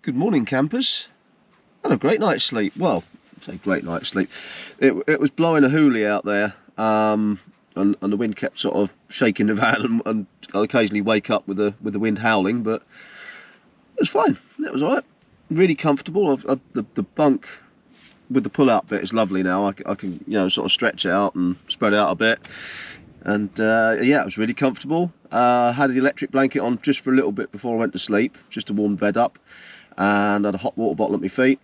Good morning, campers. Had a great night's sleep. Well, I say great night's sleep. It was blowing a hoolie out there, and the wind kept sort of shaking the van, and I'll occasionally wake up with the wind howling, but it was fine. It was alright. Really comfortable. The bunk with the pull-out bit is lovely now. I can sort of stretch out and spread out a bit, and yeah, it was really comfortable. Had the electric blanket on just for a little bit before I went to sleep, just to warm the bed up, and had a hot water bottle at my feet,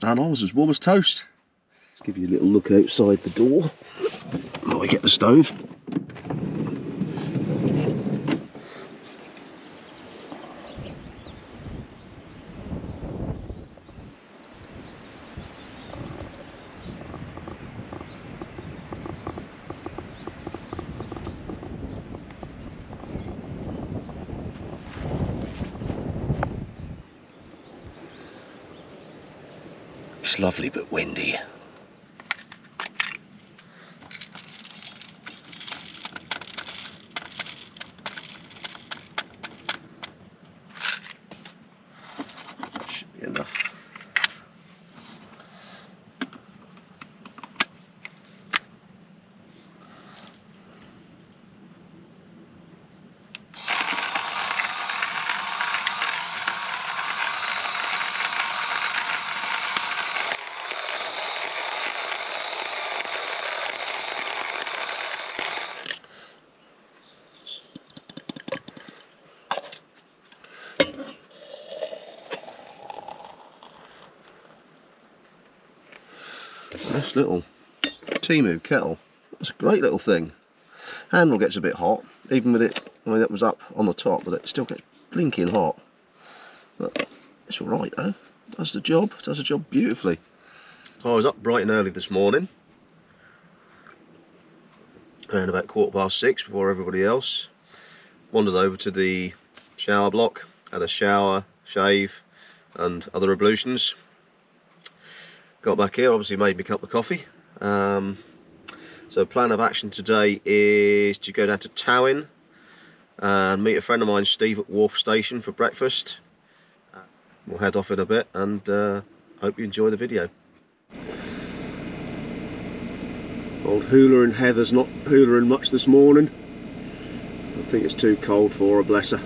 and I was as warm as toast. Let's give you a little look outside the door while we get the stove. It's lovely but windy. Should be enough. This little Timu kettle, that's a great little thing. Handle gets a bit hot, even with it, I mean, it was up on the top, but it still gets blinking hot. But it's alright though, does the job beautifully. So I was up bright and early this morning, around about 6:15 before everybody else. Wandered over to the shower block, had a shower, shave and other ablutions. Got back here, obviously made me a cup of coffee. So plan of action today is to go down to Talyllyn and meet a friend of mine, Steve, at Wharf Station for breakfast. We'll head off in a bit, and hope you enjoy the video. Old Hula and Heather's not hulaing much this morning. I think it's too cold for her, bless her.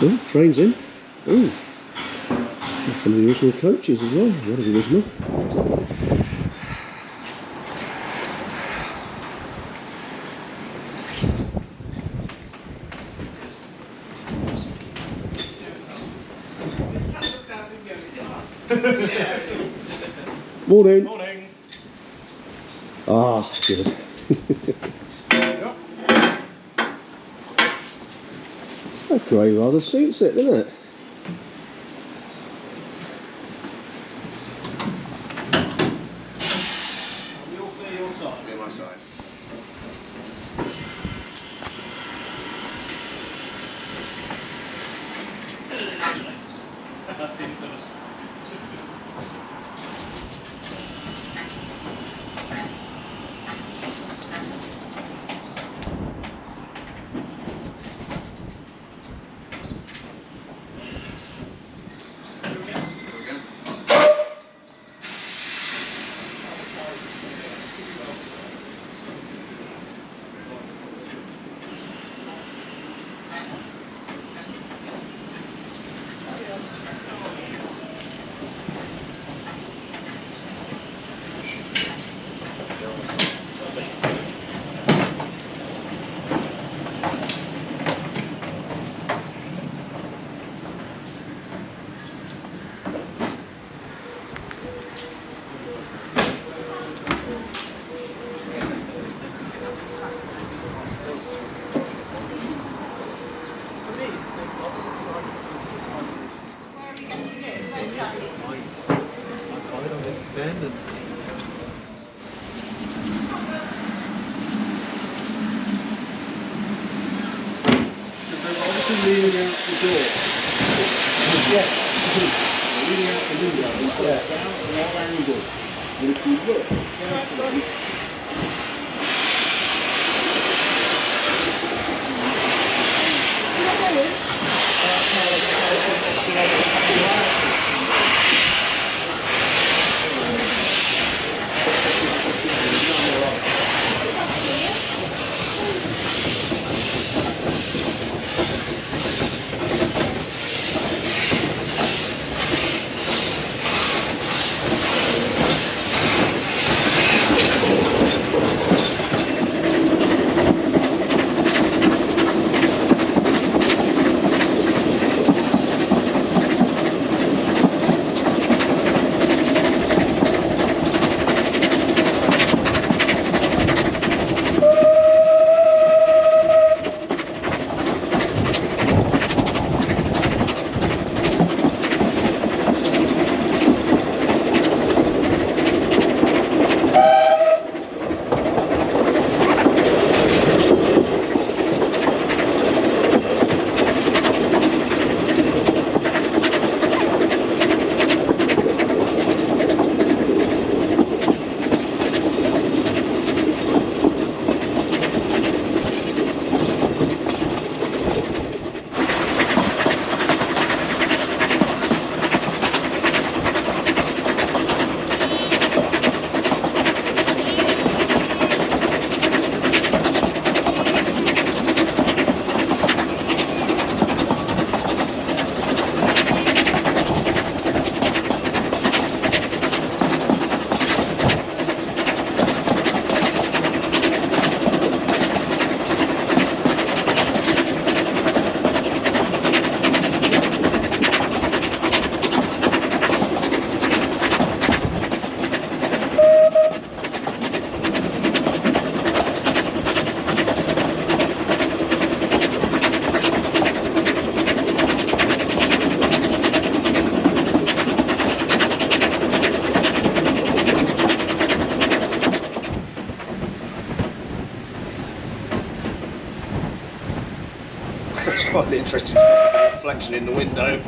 Oh, train's in. Oh, that's some of the original coaches as well. What are the original? Morning. Morning. Ah, good. That grey rather suits it, doesn't it? You'll clear your side. Clear my side. end. And obviously leaning out the door. Yeah. Leaning out the window, so it's down at an odd angle. But if you look carefully, It's quite an interesting reflection in the window.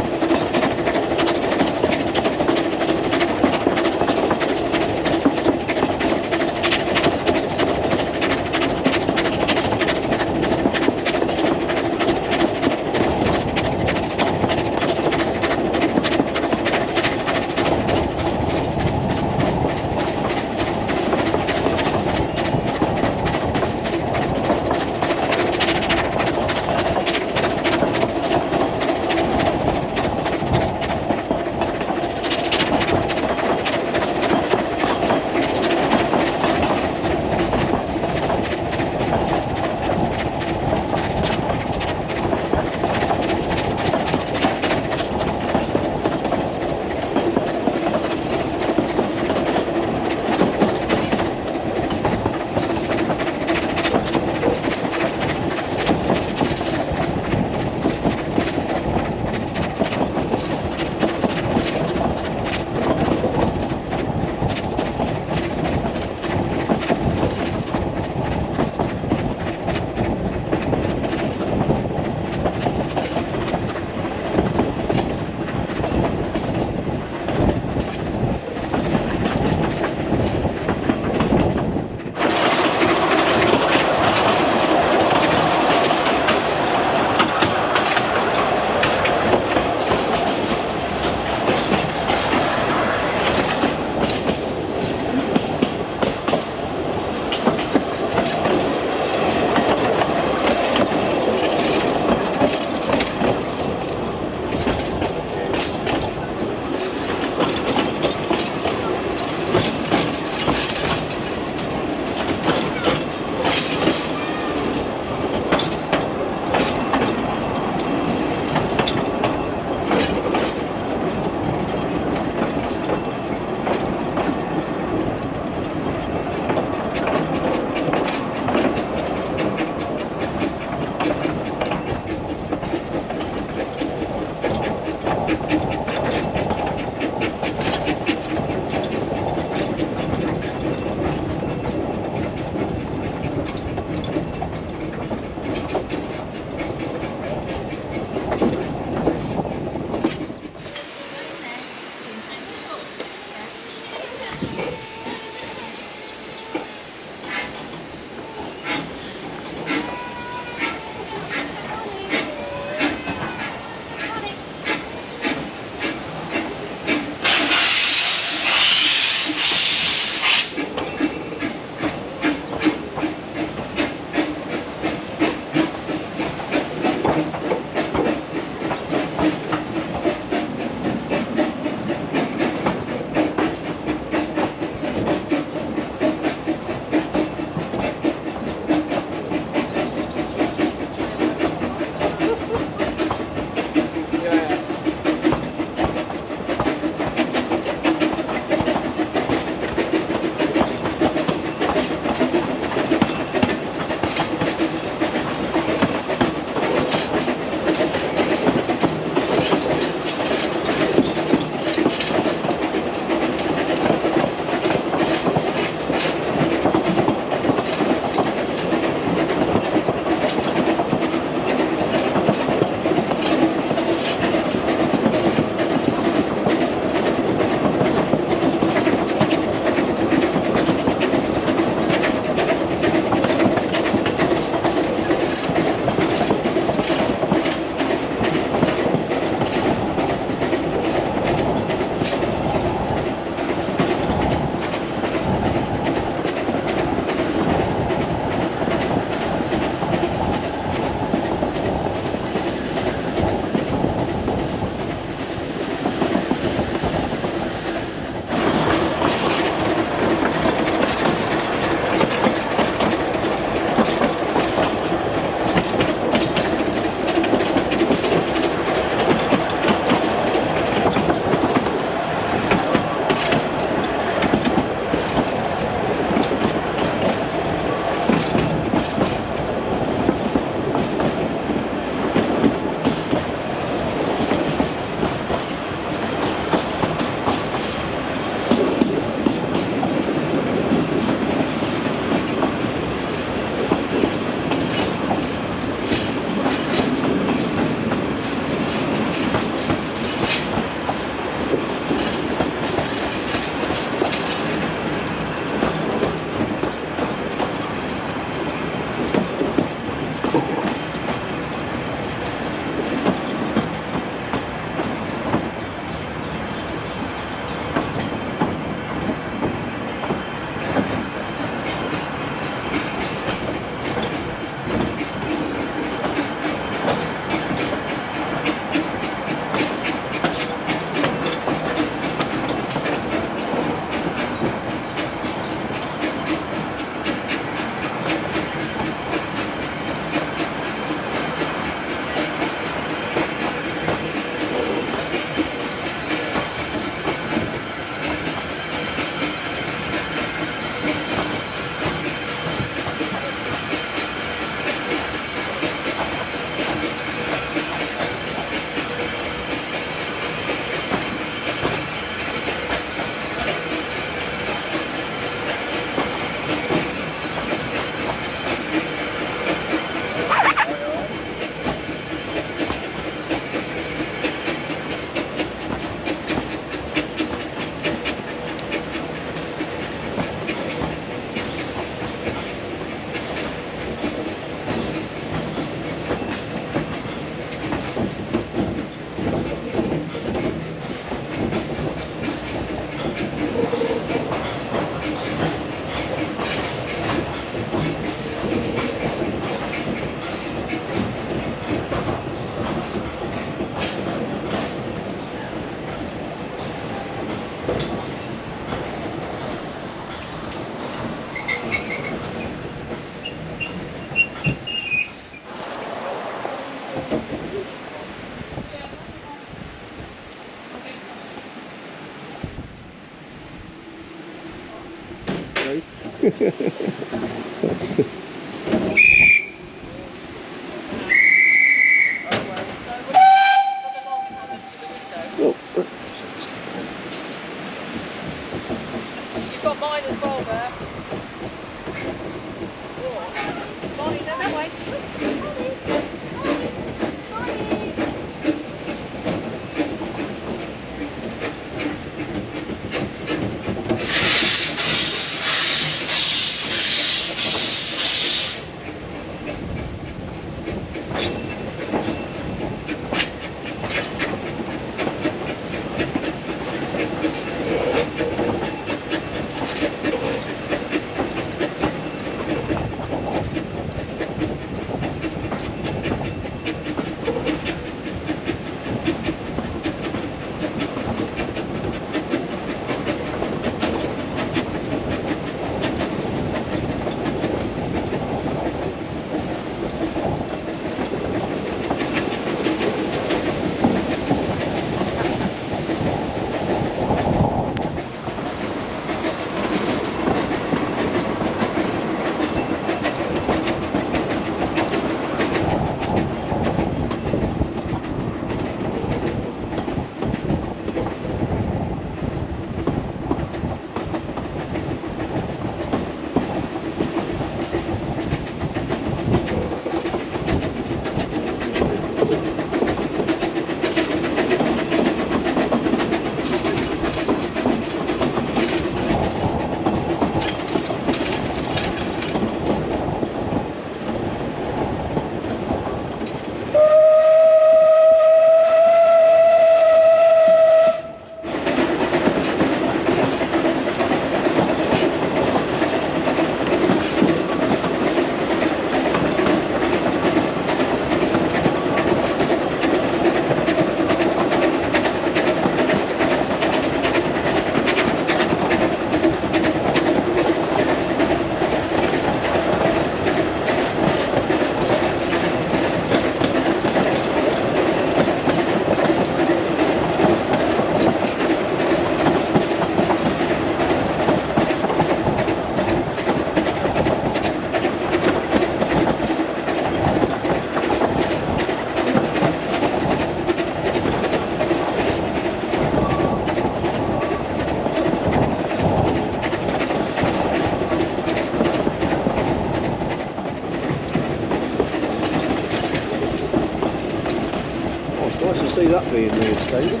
being reinstated.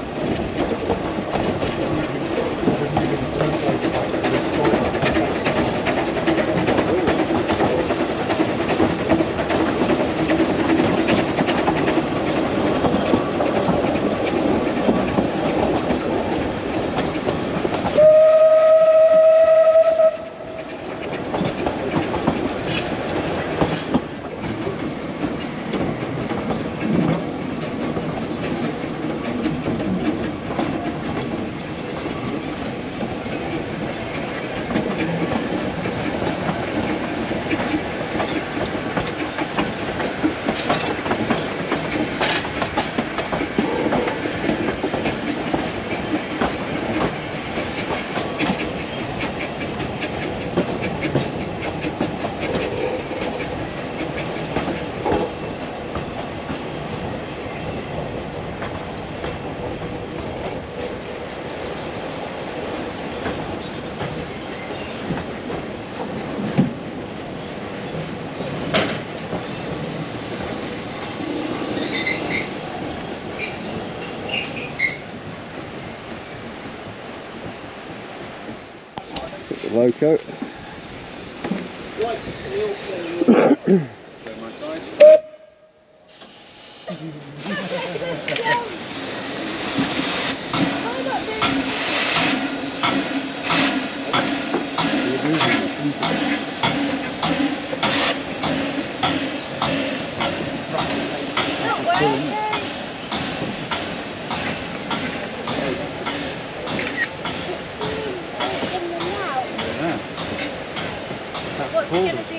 Loco.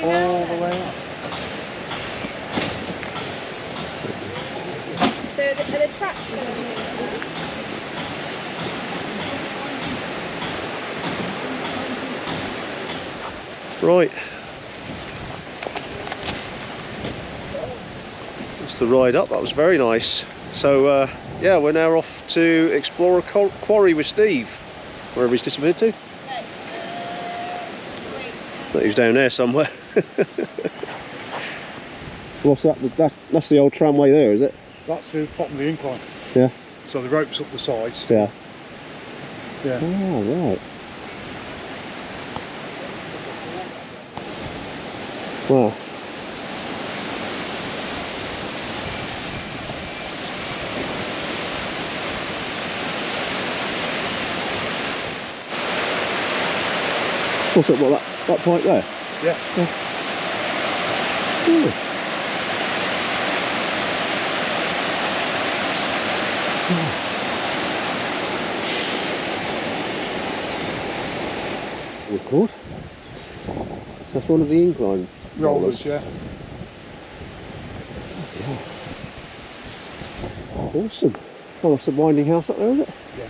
All the way up. So are the tracks going to move? Right. That's the ride up. That was very nice. So yeah, we're now off to explore a quarry with Steve. Wherever he's disappeared to. I thought he was down there somewhere. So what's that? That's the old tramway there, is it? That's the bottom of the incline. Yeah. So the rope's up the sides. Yeah. Yeah. Oh, right. Wow. What's up, what, that pipe there? Yeah. Ooh. Record. That's one of the incline Rollers, yeah. Awesome. Oh, that's the winding house up there, is it? Yeah.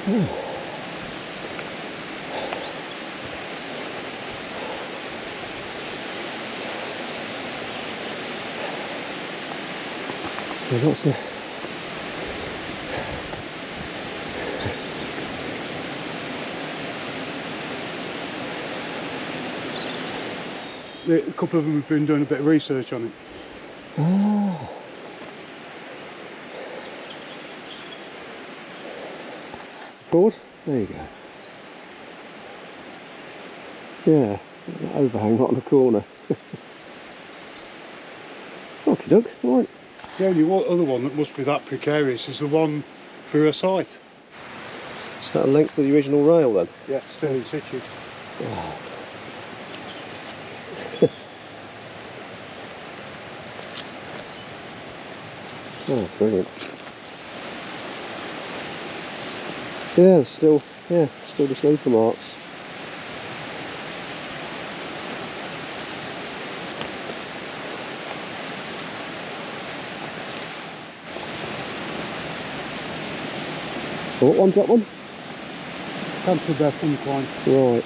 Oh. Yeah, that's the... A couple of them have been doing a bit of research on it. Oh. Forward? There you go. Yeah, that overhang right on the corner. Okie doke, right. The only other one that must be that precarious is the one through a site. Is that the length of the original rail then? Yeah, still in situ. Oh. Oh, brilliant. Yeah, still the sleeper marks. So what one's that one? Camp-Beryl incline. Right.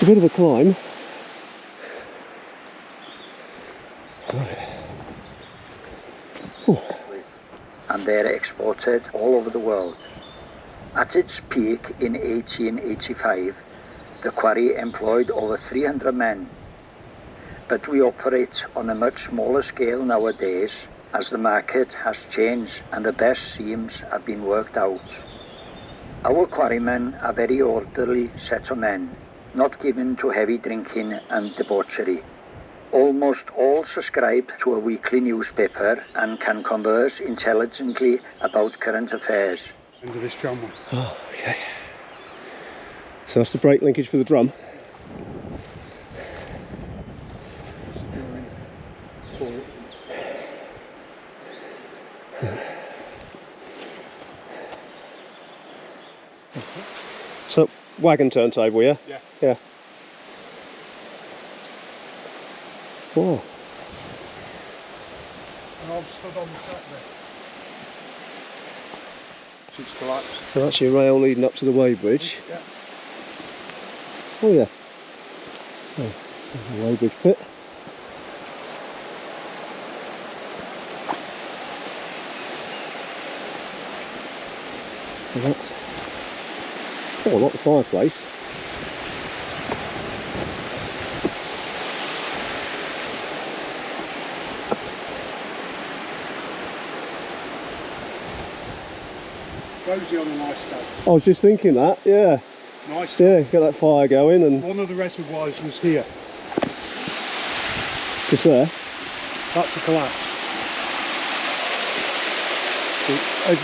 a bit of a climb. Right. And they're exported all over the world. At its peak in 1885, the quarry employed over 300 men. But we operate on a much smaller scale nowadays, as the market has changed and the best seams have been worked out. Our quarrymen are very orderly set of men, not given to heavy drinking and debauchery. Almost all subscribe to a weekly newspaper and can converse intelligently about current affairs. End of this tramway. Oh, okay. So that's the brake linkage for the drum. So wagon turntable, yeah? Yeah. Yeah. Whoa. And I've stood on the track there. It's collapsed. So that's your rail leading up to the weighbridge. Yeah. Oh yeah. Oh, there's the weighbridge pit. So that's, oh, like the fireplace. Cozy on a nice day. I was just thinking that, yeah. Nice. Yeah, get that fire going and One of the reservoirs was here. just there. That's a collapse.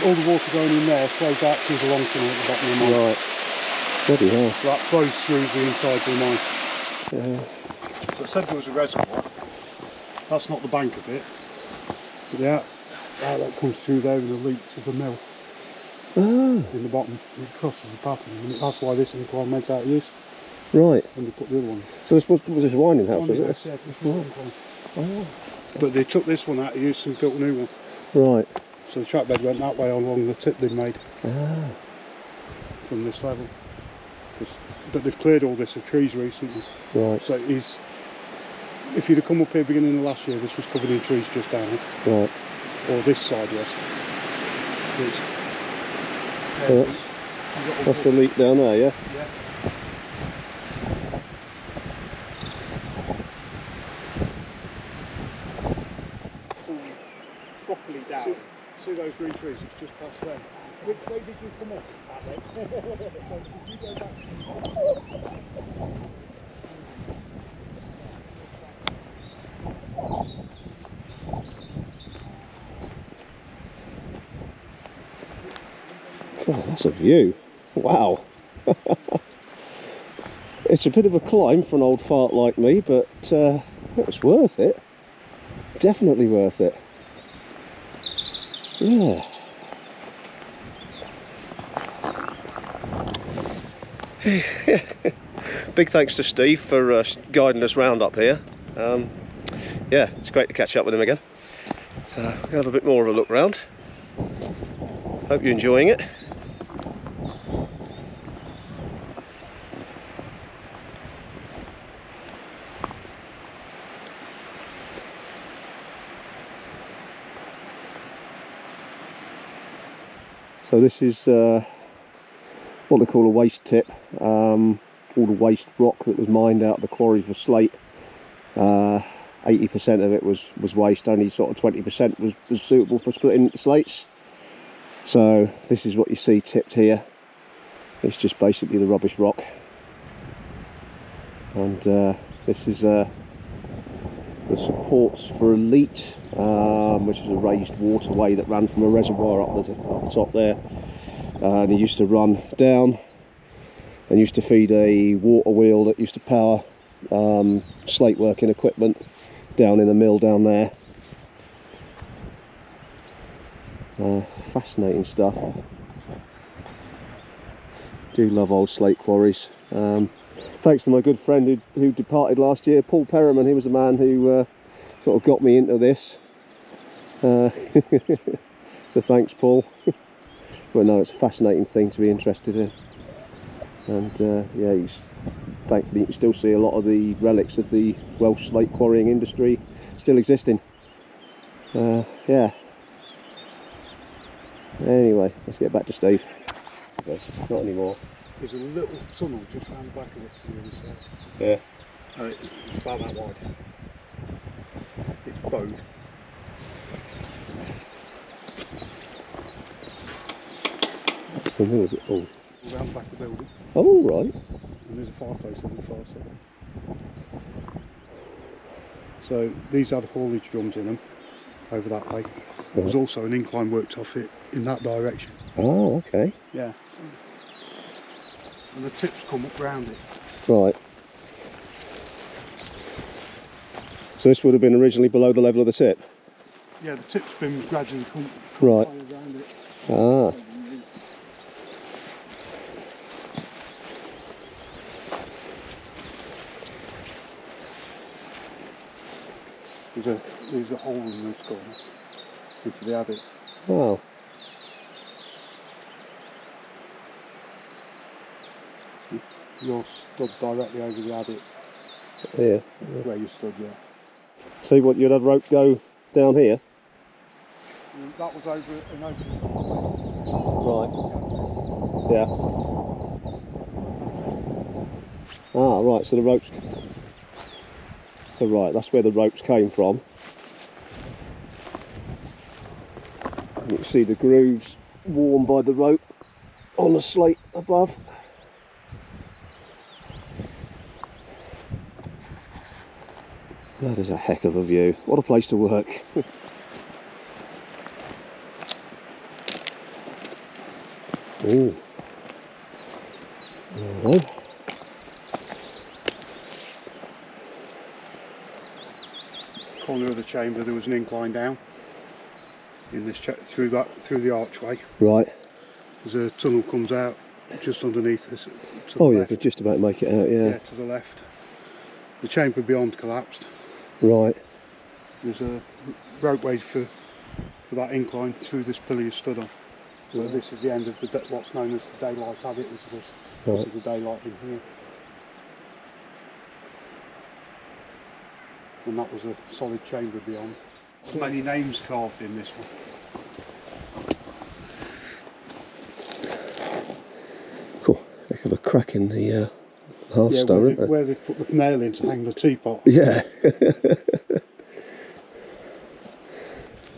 All the water going in there flows out through the long tunnel at the bottom of the mine. Right. Bloody hell. That flows through the inside of the mine. Yeah. So I said there was a reservoir. That's not the bank of it. But yeah, that comes through there in the leaks of the mill Ah, in the bottom. It crosses the path, and that's why this incline went out of use right. when they put the other one. So this was this a winding house, was it? Yeah, this was incline. Oh, But they took this one out of use and built a new one. right. So the track bed went that way along the tip they made Ah, from this level. But they've cleared all this of trees recently. right, So it is, if you'd have come up here beginning of last year, this was covered in trees just down here. right. Or this side was. It's, So that's the leak down there, yeah? yeah. Properly down. See those green trees? It's just past them. Which way did you come up? So if you go back. God, that's a view. Wow. It's a bit of a climb for an old fart like me, but it was worth it. Definitely worth it. Yeah. Big thanks to Steve for guiding us round up here. Yeah, it's great to catch up with him again. So we're going to have a bit more of a look round. Hope you're enjoying it. So this is what they call a waste tip. All the waste rock that was mined out of the quarry for slate. 80% of it was waste, only sort of 20% was suitable for splitting slates. So this is what you see tipped here. It's just basically the rubbish rock. And this is the supports for a leat, which is a raised waterway that ran from a reservoir up the top there. And it used to run down and used to feed a water wheel that used to power slate working equipment down in the mill down there. Fascinating stuff. Do love old slate quarries. Thanks to my good friend who departed last year, Paul Perriman. He was the man who sort of got me into this. So thanks, Paul. But no, it's a fascinating thing to be interested in. And yeah, he's thankfully you can still see a lot of the relics of the Welsh slate quarrying industry still existing. Yeah. Anyway, let's get back to Steve. But not anymore. There's a little tunnel just round the back of it to the other side. Yeah. It's about that wide. It's bowed. What's the mill? Is it? Oh. Around the back of the building. Oh, right. And there's a fireplace on the far side. So these had haulage drums in them over that way. There's also an incline worked off it in that direction. Oh, okay. Yeah. And the tips come up round it. Right. So this would have been originally below the level of the tip? Yeah, the tip's been gradually come Right. around it. Ah. There's a hole in this corner into the attic. Wow. You're stood directly over the attic Yeah. where you stood, yeah. See what you'd have rope go down here? And that was over an open. Right. Yeah. Ah, right, so the ropes... So right, that's where the ropes came from. You can see the grooves worn by the rope on the slate above. That is a heck of a view. What a place to work. Ooh. Alright. Corner of the chamber there was an incline down in this through the archway. Right. There's a tunnel comes out just underneath us. Oh yeah, but just about make it out, yeah. Yeah, to the left. The chamber beyond collapsed. Right. There's a ropeway for that incline through this pillar you stood on. So this is the end of what's known as the daylight added into this. Right. This is the daylight in here. And that was a solid chamber beyond. There's many names carved in this one. Cool. Heck of a crack in the hearthstone, isn't there? Where they put the nail in to hang the teapot. Yeah.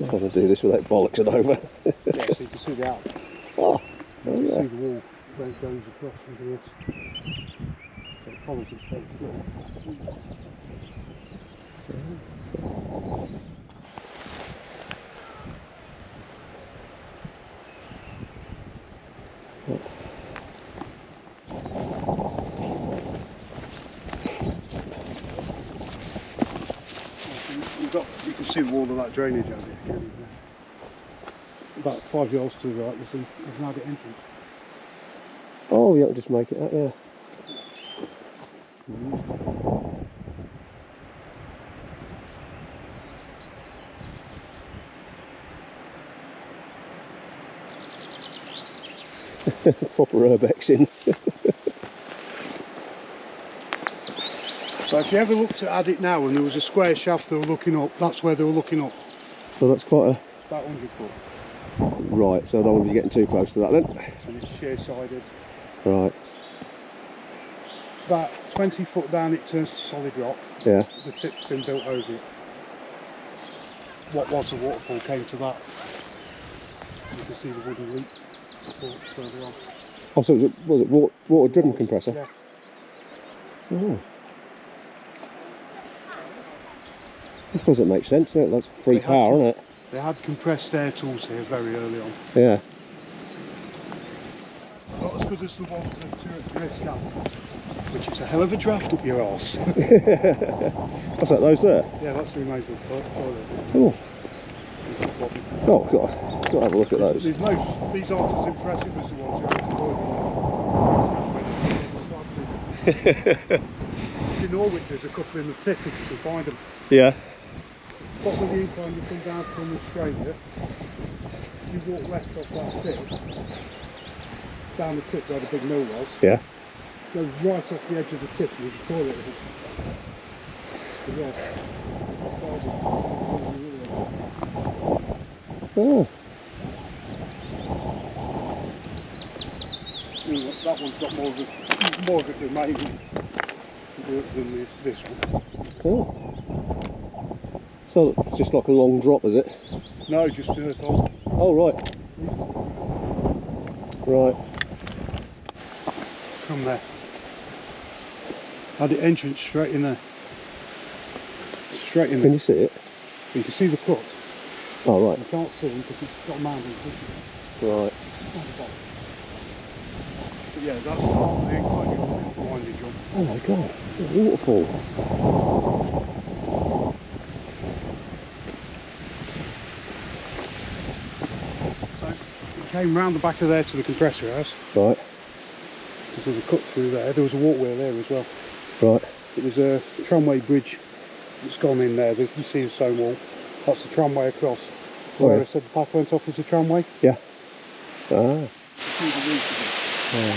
I'm trying to do this without bollocksing over. Yeah, so you can see the outlet. Oh, You can yeah. see the wall where it goes across into this. So it follows it straight through. You can see the wall of that drainage out there. About 5 yards to the right, there's an attic entrance. Oh, yeah, I'll just make it out, yeah. Proper urbex in. So if you ever looked at it now and there was a square shaft they were looking up, that's where they were looking up. So that's quite a... It's about 100 foot. Right, so I don't want to be getting too close to that then. And it's sheer sided. Right, About 20 foot down it turns to solid rock. yeah. The tip's been built over it. What was the waterfall came to that. You can see the wooden leak further on. Oh, so was it water driven compressor? Yeah. Oh. I suppose it makes sense, doesn't it? That's free power, isn't it? They had compressed air tools here very early on. Yeah. Not as good as the ones at this camp, which is a hell of a draft up your arse. What's that, those there? Yeah, that's the remains of the toilet. Oh. Oh, got to have a look at those. These aren't as impressive as the ones you had in the toilet. In Norwich there's a couple in the tip if you can find them. Yeah. Bottom of the incline you come down from the stranger, you walk left off that tip, down the tip where the big mill was, Yeah. goes right off the edge of the tip with the toilet. Yeah. Oh, That one's got more of it remaining than this one. oh. So it's just like a long drop, is it? No, just earth on. Oh, right. Right. From there. Had the entrance straight in there. Straight in there. Can you see it? You can see the cut. Oh, right. I can't see him because it's got a mountain. Right. But yeah, that's the part of the incline you're looking for windy jump. Oh my God, a waterfall. So it came round the back of there to the compressor house. Right. There's a cut through there. There was a walkway there as well. Right. It was a tramway bridge that's gone in there. You see the stone wall. That's the tramway across. So where I said the path went off was the tramway. Yeah. Ah. You see the roof of it. Yeah.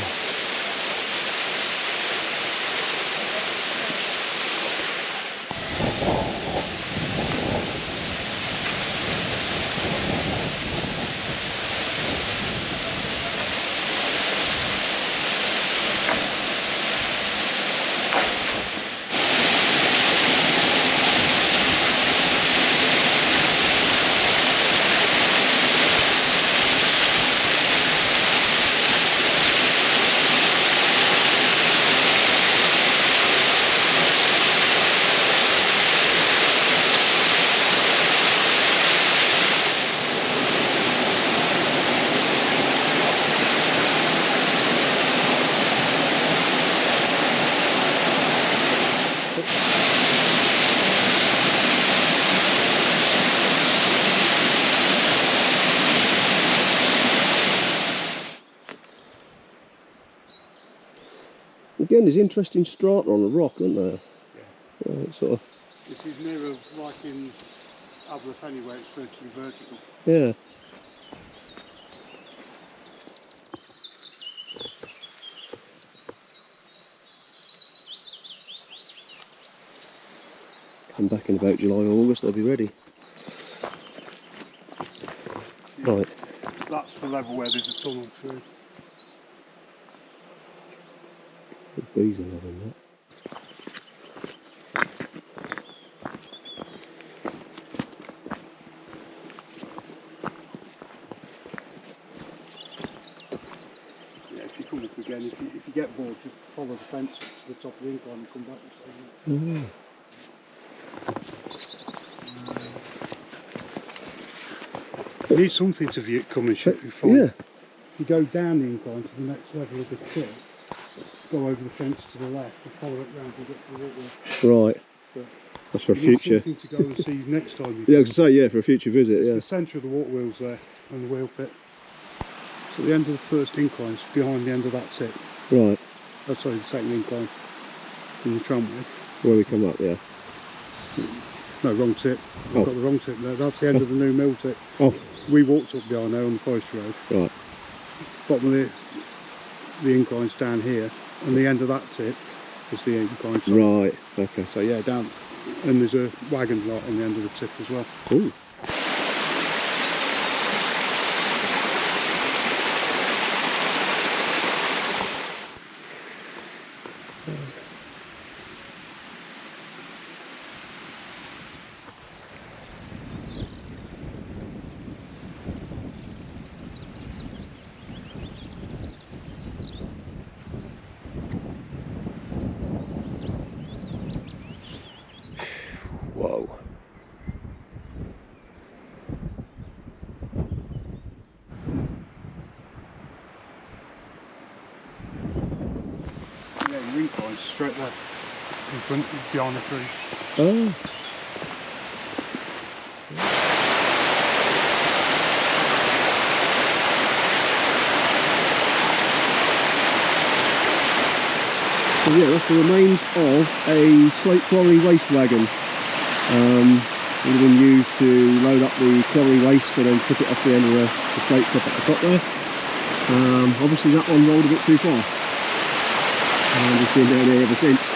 Again, there's interesting strata on the rock, aren't there? Yeah. It's sort of. This is nearer like in Aberth anyway, it's virtually vertical. Yeah. Come back in about July, August, they'll be ready. Yeah. Right. That's the level where there's a tunnel through. The bees are loving that. Yeah, if you come up again, if you get bored, just follow the fence up to the top of the incline and come back and say, you need something to view coming, should be fine. Yeah. If you go down the incline to the next level of the tip, go over the fence to the left and follow it round and get to the walkway. Right. But that's for a you need future. something to go and see next time you Yeah, I was going to say, yeah, for a future visit, It's yeah. the centre of the water wheels there and the wheel pit. So the end of the first incline is behind the end of that tip. Right. Oh, sorry, the second incline from the tramway. Where we come up, yeah. No, wrong tip. I've Oh. got the wrong tip there. That's the end of the new mill tip. Oh. We walked up behind there on the forest road. Right. Bottom of the incline's down here, and the end of that tip is the incline. Side. Right, okay. So yeah, down, and there's a wagon lot on the end of the tip as well. Ooh. Whoa. Yeah, your incline's straight there in front, behind the tree. Oh. So yeah, that's the remains of a slate quarry waste wagon. Would have been used to load up the quarry waste and then tip it off the end of the slate tip at the top there. Obviously that one rolled a bit too far. And I've just been down here ever since.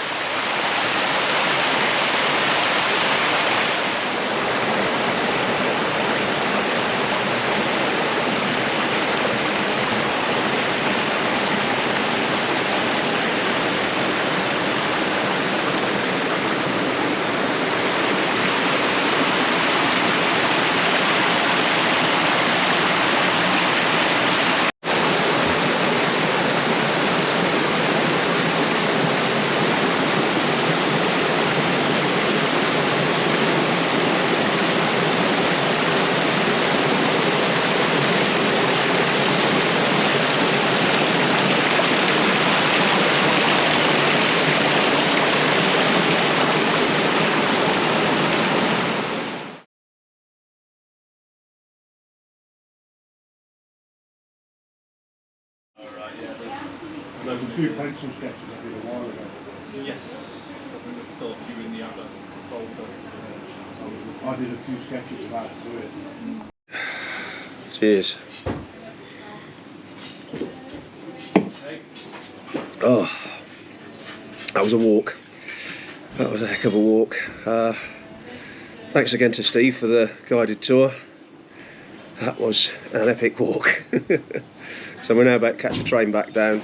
There's a few pencil sketches I did a while ago. Yes. I think I thought you in the other folder. I did a few sketches of how to do it. Cheers. Oh, that was a walk. That was a heck of a walk. Thanks again to Steve for the guided tour. That was an epic walk. So we're now about to catch a train back down.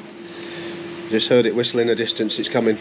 Just heard it whistle in the distance, it's coming.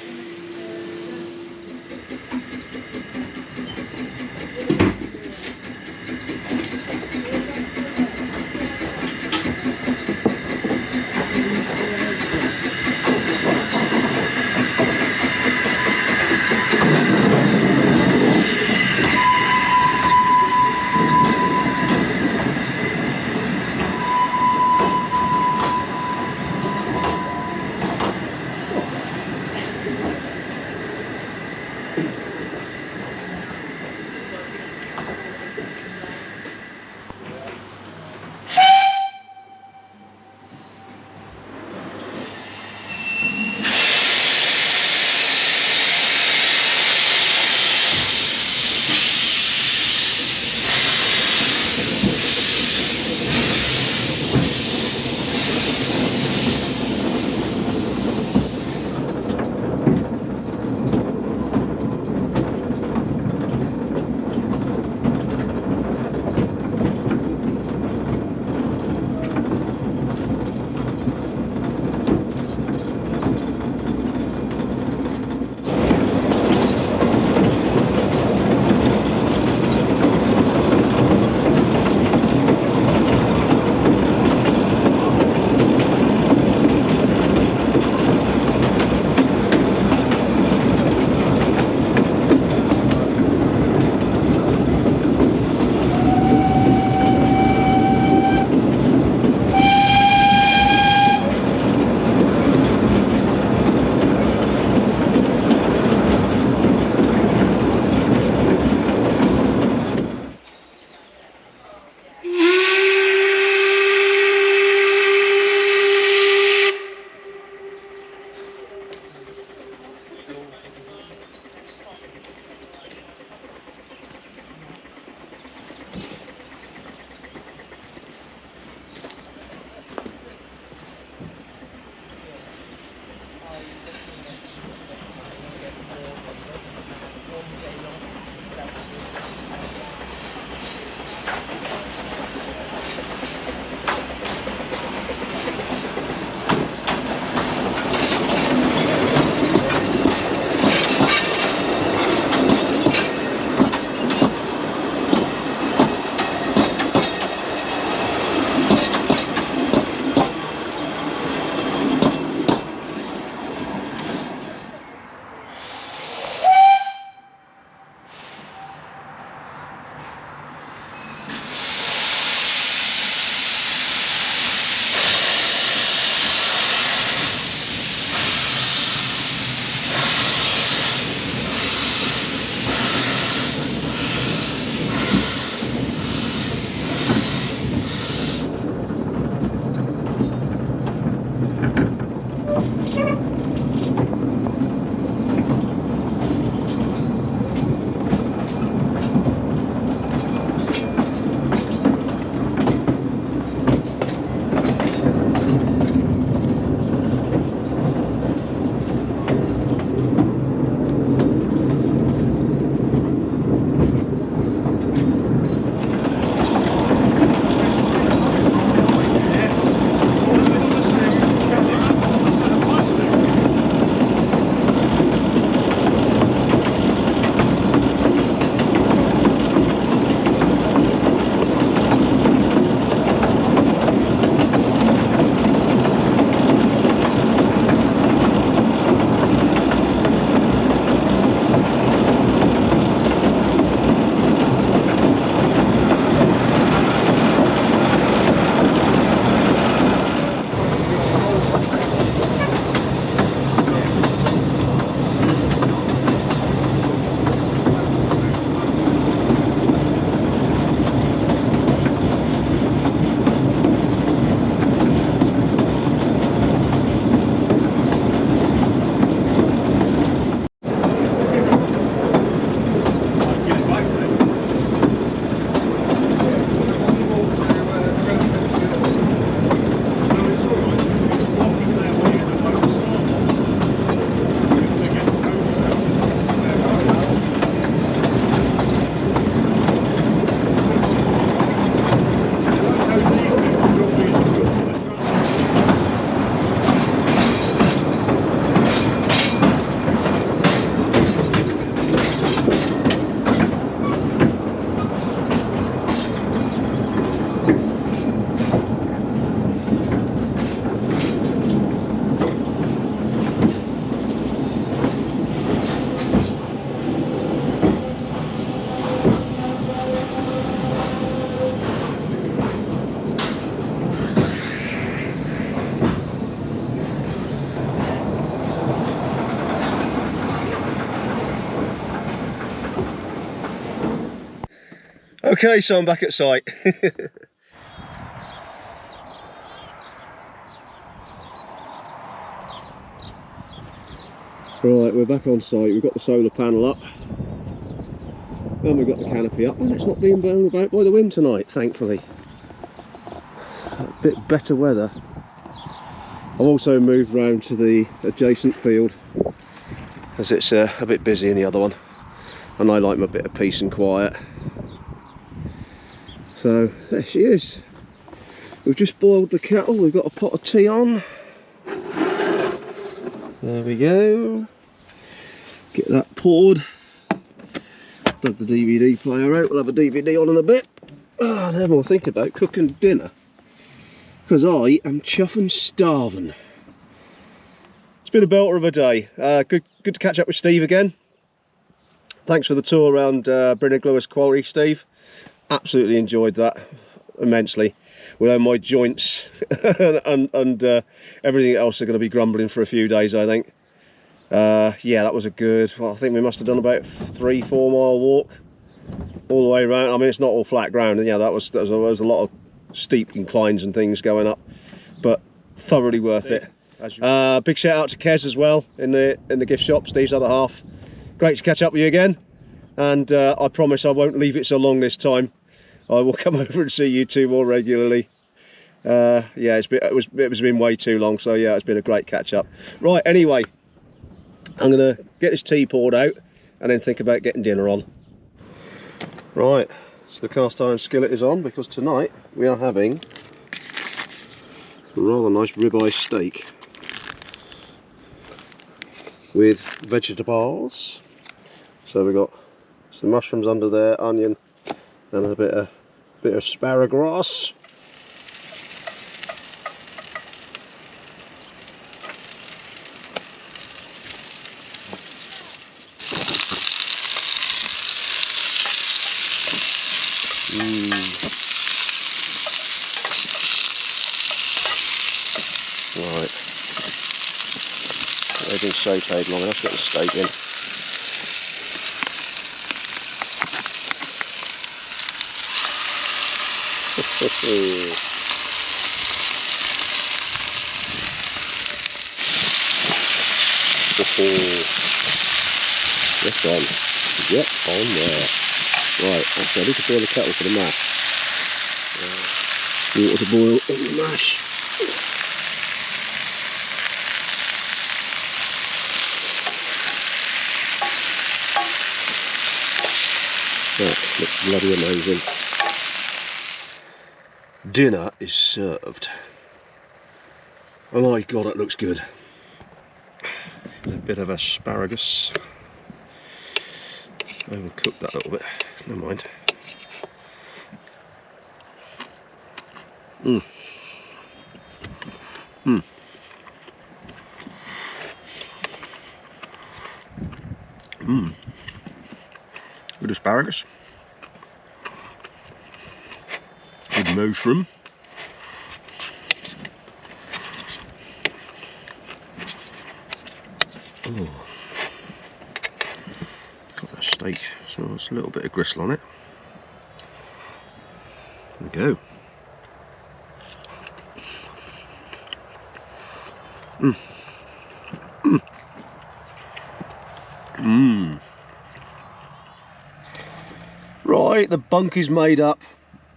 Okay, so I'm back at site. Right, we're back on site. We've got the solar panel up, and we've got the canopy up, and it's not being blown about by the wind tonight, thankfully. A bit better weather. I've also moved round to the adjacent field, as it's a bit busy in the other one, and I like my bit of peace and quiet. So there she is. We've just boiled the kettle. We've got a pot of tea on. There we go. Get that poured. Dug the DVD player out. We'll have a DVD on in a bit. Oh, no more thinking about cooking dinner, because I am chuffing starving. It's been a belter of a day. Good to catch up with Steve again. Thanks for the tour around Bryneglwys quarry, Steve. Absolutely enjoyed that immensely. Although my joints and everything else are going to be grumbling for a few days, I think. Yeah, that was a good, well, I think we must have done about 3-4 mile walk all the way around. I mean, it's not all flat ground, and yeah, there was a lot of steep inclines and things going up, but thoroughly worth it. Big shout out to Kez as well in the gift shop, Steve's other half. Great to catch up with you again, and I promise I won't leave it so long this time. I will come over and see you two more regularly. Yeah, it was been way too long, so yeah, it's been a great catch up. Right, anyway, I'm gonna get this tea poured out and then think about getting dinner on. Right, so the cast iron skillet is on, because tonight we are having a rather nice ribeye steak with vegetables. So we've got some mushrooms under there, onion, and a bit of asparagus. Right, they've been sauteed long enough to get the steak in. Yes, on. Yep, on there. Right, okay, I need to boil the kettle for the mash. Water to boil on the mash. That looks bloody amazing. Dinner is served. Oh my god, that looks good. There's a bit of asparagus. Overcooked that a little bit. Never mind. Good asparagus. Good mushroom. Oh, got that steak, so there's a little bit of gristle on it. There we go. Right, the bunk is made up,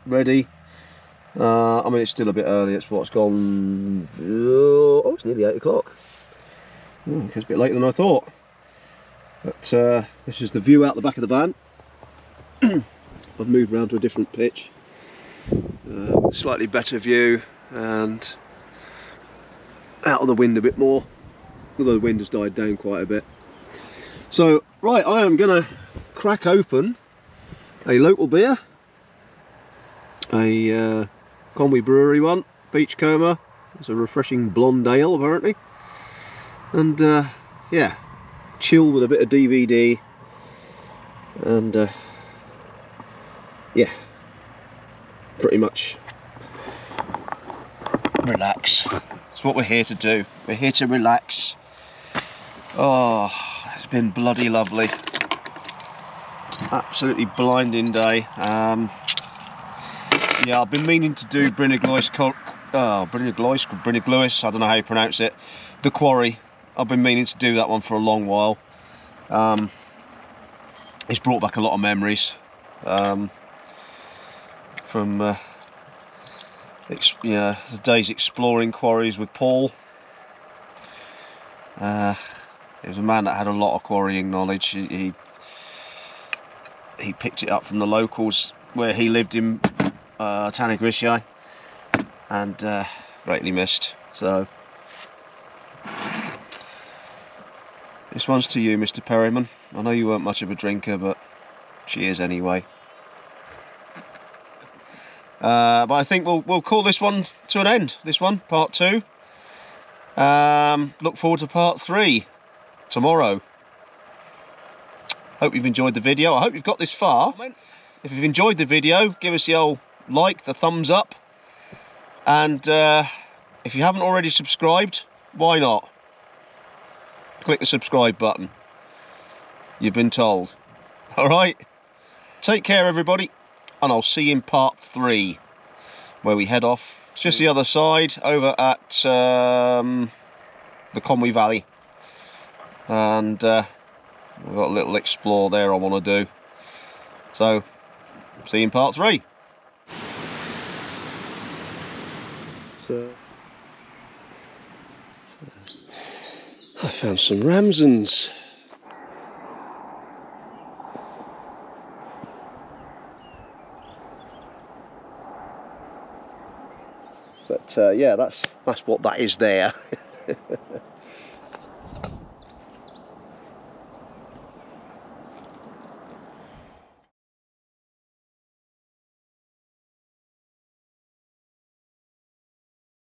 ready. I mean, it's still a bit early. It's what's gone. Oh, it's nearly 8 o'clock. It's a bit later than I thought. But this is the view out the back of the van. I've moved around to a different pitch, slightly better view, and out of the wind a bit more, although the wind has died down quite a bit. So, right, I am going to crack open a local beer, a Conwy Brewery one, Beachcomber. It's a refreshing blonde ale apparently, and yeah, chill with a bit of DVD, and yeah, pretty much relax. That's what we're here to do. We're here to relax. Oh, it's been bloody lovely. Absolutely blinding day. Yeah, I've been meaning to do Bryneglwys, Bryneglwys, I don't know how you pronounce it, the quarry. I've been meaning to do that one for a long while. It's brought back a lot of memories from the days exploring quarries with Paul. He was a man that had a lot of quarrying knowledge. He picked it up from the locals where he lived in Talyllyn, and greatly missed. So this one's to you, Mr. Perryman. I know you weren't much of a drinker, but cheers anyway. But I think we'll call this one to an end. This one, part 2. Look forward to part 3 tomorrow. Hope you've enjoyed the video. I hope you've got this far. If you've enjoyed the video, give us the old like, the thumbs up. And if you haven't already subscribed, why not? Click the subscribe button. You've been told. Alright? Take care, everybody. And I'll see you in part 3, where we head off. It's just the other side, over at the Conwy Valley. And we've got a little explore there I want to do. So, see you in part 3. So I found some ramsons. But yeah, that's what that is there.